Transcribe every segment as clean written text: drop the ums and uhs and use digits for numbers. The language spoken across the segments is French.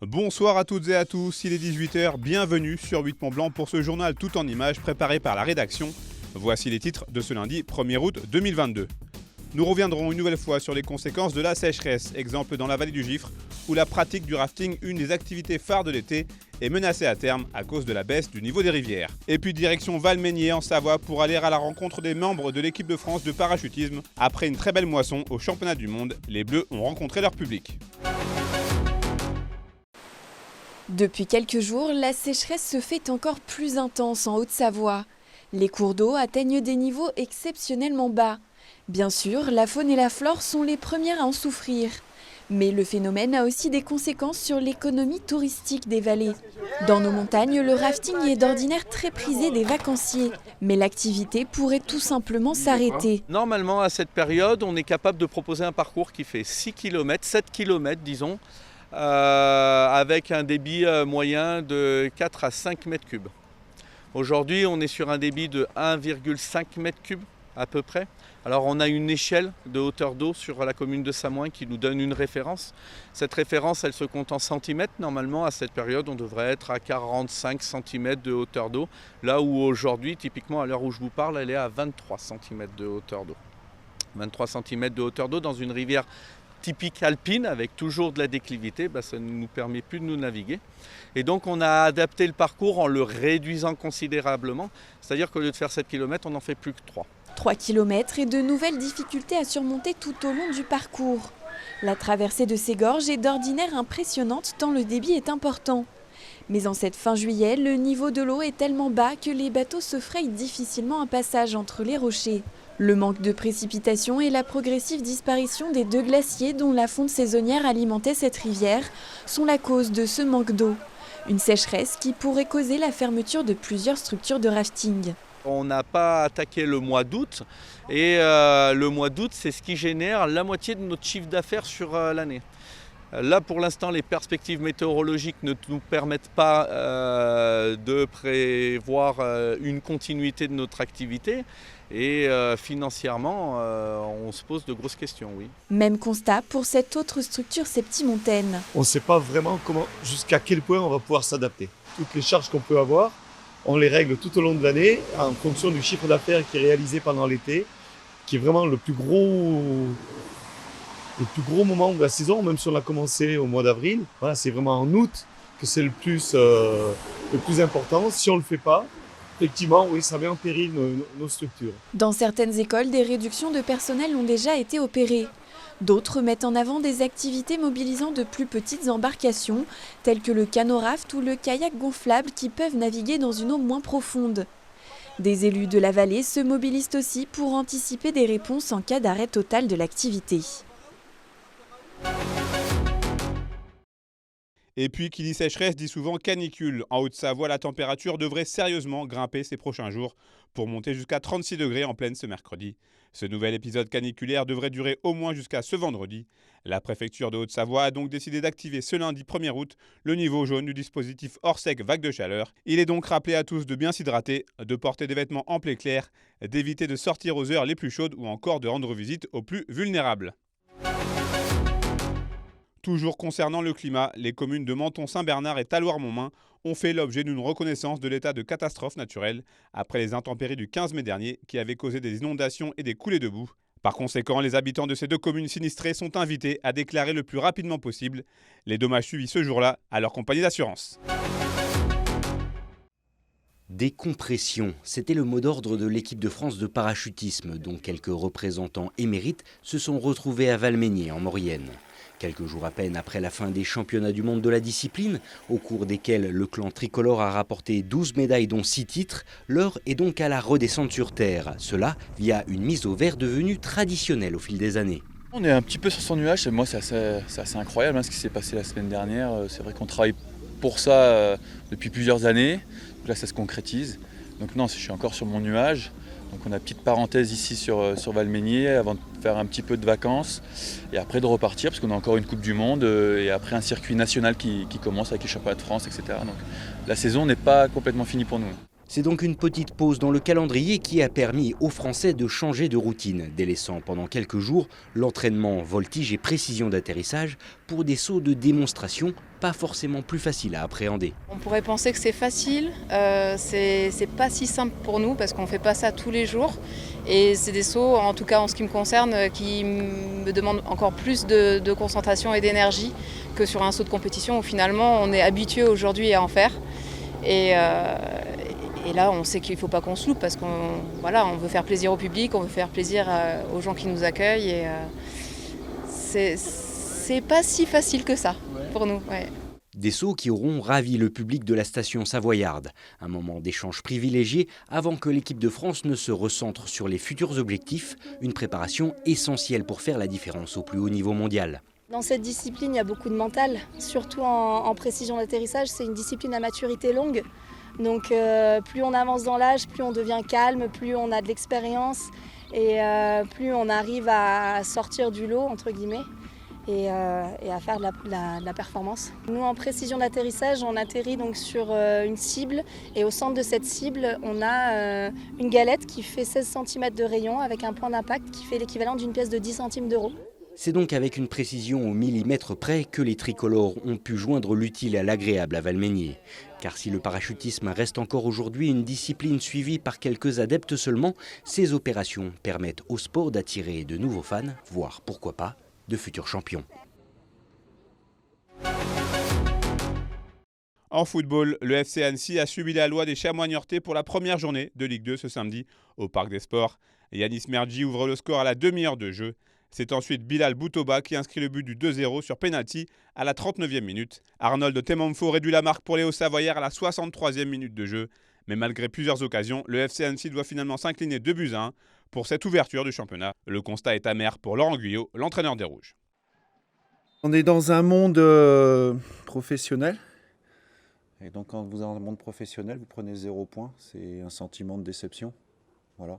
Bonsoir à toutes et à tous, il est 18h, bienvenue sur 8 Mont Blanc pour ce journal tout en images préparé par la rédaction. Voici les titres de ce lundi 1er août 2022. Nous reviendrons une nouvelle fois sur les conséquences de la sécheresse, exemple dans la vallée du Gifre, où la pratique du rafting, une des activités phares de l'été, est menacée à terme à cause de la baisse du niveau des rivières. Et puis direction Valménier en Savoie pour aller à la rencontre des membres de l'équipe de France de parachutisme. Après une très belle moisson au championnat du monde, les Bleus ont rencontré leur public. Depuis quelques jours, la sécheresse se fait encore plus intense en Haute-Savoie. Les cours d'eau atteignent des niveaux exceptionnellement bas. Bien sûr, la faune et la flore sont les premières à en souffrir. Mais le phénomène a aussi des conséquences sur l'économie touristique des vallées. Dans nos montagnes, le rafting est d'ordinaire très prisé des vacanciers. Mais l'activité pourrait tout simplement s'arrêter. Normalement, à cette période, on est capable de proposer un parcours qui fait 6 km, 7 km disons, avec un débit moyen de 4 à 5 mètres cubes. Aujourd'hui, on est sur un débit de 1,5 mètre cube à peu près. Alors on a une échelle de hauteur d'eau sur la commune de Samoin qui nous donne une référence. Cette référence, elle se compte en centimètres. Normalement, à cette période, on devrait être à 45 cm de hauteur d'eau. Là où aujourd'hui, typiquement à l'heure où je vous parle, elle est à 23 cm de hauteur d'eau. 23 cm de hauteur d'eau dans une rivière typique alpine avec toujours de la déclivité, ça ne nous permet plus de nous naviguer. Et donc on a adapté le parcours en le réduisant considérablement. C'est-à-dire qu'au lieu de faire 7 km, on n'en fait plus que 3. 3 km et de nouvelles difficultés à surmonter tout au long du parcours. La traversée de ces gorges est d'ordinaire impressionnante tant le débit est important. Mais en cette fin juillet, le niveau de l'eau est tellement bas que les bateaux se frayent difficilement un passage entre les rochers. Le manque de précipitations et la progressive disparition des 2 glaciers dont la fonte saisonnière alimentait cette rivière sont la cause de ce manque d'eau. Une sécheresse qui pourrait causer la fermeture de plusieurs structures de rafting. On n'a pas attaqué le mois d'août et le mois d'août, c'est ce qui génère la moitié de notre chiffre d'affaires sur l'année. Là, pour l'instant, les perspectives météorologiques ne nous permettent pas de prévoir une continuité de notre activité. Et financièrement, on se pose de grosses questions, oui. Même constat pour cette autre structure septimontaine. On ne sait pas vraiment jusqu'à quel point on va pouvoir s'adapter. Toutes les charges qu'on peut avoir, on les règle tout au long de l'année en fonction du chiffre d'affaires qui est réalisé pendant l'été, qui est vraiment le plus gros moment de la saison, même si on a commencé au mois d'avril. Voilà, c'est vraiment en août que c'est le plus important. Si on ne le fait pas, effectivement, oui, ça met en péril nos structures. Dans certaines écoles, des réductions de personnel ont déjà été opérées. D'autres mettent en avant des activités mobilisant de plus petites embarcations, telles que le canot-raft ou le kayak gonflable qui peuvent naviguer dans une eau moins profonde. Des élus de la vallée se mobilisent aussi pour anticiper des réponses en cas d'arrêt total de l'activité. Et puis, qui dit sécheresse dit souvent canicule. En Haute-Savoie, la température devrait sérieusement grimper ces prochains jours pour monter jusqu'à 36 degrés en pleine ce mercredi. Ce nouvel épisode caniculaire devrait durer au moins jusqu'à ce vendredi. La préfecture de Haute-Savoie a donc décidé d'activer ce lundi 1er août le niveau jaune du dispositif hors sec vague de chaleur. Il est donc rappelé à tous de bien s'hydrater, de porter des vêtements amples et clairs, d'éviter de sortir aux heures les plus chaudes ou encore de rendre visite aux plus vulnérables. Toujours concernant le climat, les communes de Menton-Saint-Bernard et Talloires-Montmain ont fait l'objet d'une reconnaissance de l'état de catastrophe naturelle après les intempéries du 15 mai dernier qui avaient causé des inondations et des coulées de boue. Par conséquent, les habitants de ces 2 communes sinistrées sont invités à déclarer le plus rapidement possible les dommages subis ce jour-là à leur compagnie d'assurance. Décompression, c'était le mot d'ordre de l'équipe de France de parachutisme, dont quelques représentants émérites se sont retrouvés à Valménier en Maurienne. Quelques jours à peine après la fin des championnats du monde de la discipline, au cours desquels le clan tricolore a rapporté 12 médailles dont 6 titres, l'heure est donc à la redescente sur terre. Cela via une mise au vert devenue traditionnelle au fil des années. On est un petit peu sur son nuage, moi c'est assez incroyable ce qui s'est passé la semaine dernière. C'est vrai qu'on travaille pour ça depuis plusieurs années, là ça se concrétise. Donc non, je suis encore sur mon nuage. Donc on a une petite parenthèse ici sur Valménier avant de faire un petit peu de vacances et après de repartir parce qu'on a encore une Coupe du Monde et après un circuit national qui commence avec les championnats de France, etc. Donc la saison n'est pas complètement finie pour nous. C'est donc une petite pause dans le calendrier qui a permis aux Français de changer de routine, délaissant pendant quelques jours l'entraînement voltige et précision d'atterrissage pour des sauts de démonstration pas forcément plus faciles à appréhender. On pourrait penser que c'est facile, c'est pas si simple pour nous parce qu'on fait pas ça tous les jours. Et c'est des sauts, en tout cas en ce qui me concerne, qui me demandent encore plus de concentration et d'énergie que sur un saut de compétition où finalement on est habitué aujourd'hui à en faire. Et là, on sait qu'il ne faut pas qu'on se loupe parce qu'on veut faire plaisir au public, on veut faire plaisir aux gens qui nous accueillent. Et c'est pas si facile que ça pour nous. Ouais. Des sauts qui auront ravi le public de la station savoyarde. Un moment d'échange privilégié avant que l'équipe de France ne se recentre sur les futurs objectifs. Une préparation essentielle pour faire la différence au plus haut niveau mondial. Dans cette discipline, il y a beaucoup de mental, surtout en précision d'atterrissage. C'est une discipline à maturité longue. Donc plus on avance dans l'âge, plus on devient calme, plus on a de l'expérience et plus on arrive à sortir du lot, entre guillemets, et à faire de la performance. Nous, en précision d'atterrissage, on atterrit donc sur une cible et au centre de cette cible, on a une galette qui fait 16 cm de rayon avec un point d'impact qui fait l'équivalent d'une pièce de 10 centimes d'euro. C'est donc avec une précision au millimètre près que les tricolores ont pu joindre l'utile à l'agréable à Valmeinier. Car si le parachutisme reste encore aujourd'hui une discipline suivie par quelques adeptes seulement, ces opérations permettent au sport d'attirer de nouveaux fans, voire pourquoi pas, de futurs champions. En football, le FC Annecy a subi la loi des chamois niortais pour la première journée de Ligue 2 ce samedi au Parc des Sports. Yanis Mergi ouvre le score à la demi-heure de jeu. C'est ensuite Bilal Boutoba qui inscrit le but du 2-0 sur pénalty à la 39e minute. Arnold Temanfo réduit la marque pour les Hauts-Savoyards à la 63e minute de jeu. Mais malgré plusieurs occasions, le FC Annecy doit finalement s'incliner 2-1 pour cette ouverture du championnat. Le constat est amer pour Laurent Guyot, l'entraîneur des Rouges. On est dans un monde professionnel. Et donc quand vous êtes dans un monde professionnel, vous prenez 0 points. C'est un sentiment de déception. Voilà.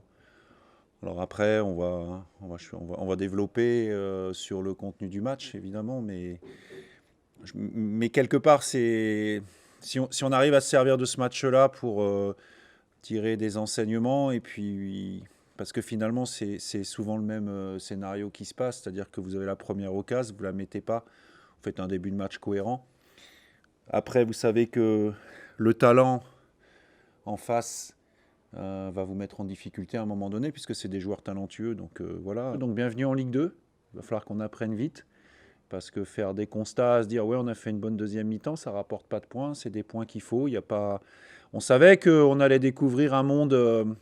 Alors après, on va développer sur le contenu du match, évidemment, mais quelque part, si on arrive à se servir de ce match-là pour tirer des enseignements, et puis parce que finalement, c'est souvent le même scénario qui se passe, c'est-à-dire que vous avez la première occasion, vous ne la mettez pas, vous faites un début de match cohérent. Après, vous savez que le talent en face va vous mettre en difficulté à un moment donné, puisque c'est des joueurs talentueux. Donc voilà. Donc bienvenue en Ligue 2. Il va falloir qu'on apprenne vite, parce que faire des constats, se dire ouais, on a fait une bonne deuxième mi-temps, ça rapporte pas de points. C'est des points qu'il faut. Il y a pas. On savait qu'on allait découvrir un monde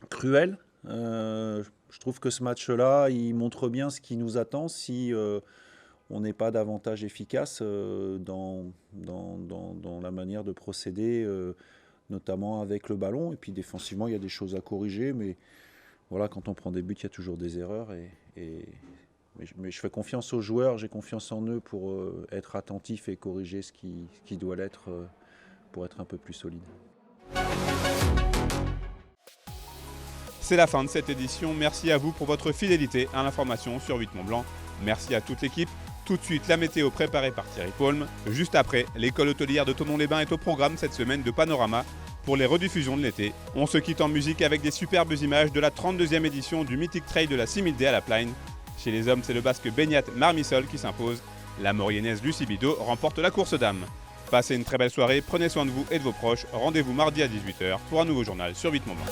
cruel. Je trouve que ce match-là, il montre bien ce qui nous attend si on n'est pas davantage efficace dans la manière de procéder. Notamment avec le ballon, et puis défensivement il y a des choses à corriger, mais voilà, quand on prend des buts il y a toujours des erreurs, mais je fais confiance aux joueurs, j'ai confiance en eux pour être attentifs et corriger ce qui doit l'être pour être un peu plus solide. C'est la fin de cette édition, merci à vous pour votre fidélité à l'information sur 8 Mont Blanc. Merci à toute l'équipe. Tout de suite, la météo préparée par Thierry Paulme. Juste après, l'école hôtelière de Thonon-les-Bains est au programme cette semaine de Panorama pour les rediffusions de l'été. On se quitte en musique avec des superbes images de la 32e édition du mythique trail de la 6000D à la Plaine. Chez les hommes, c'est le basque Beignat Marmisol qui s'impose. La Mauriennaise Lucie Bidot remporte la course dames. Passez une très belle soirée, prenez soin de vous et de vos proches. Rendez-vous mardi à 18h pour un nouveau journal sur 8 Mont Blanc.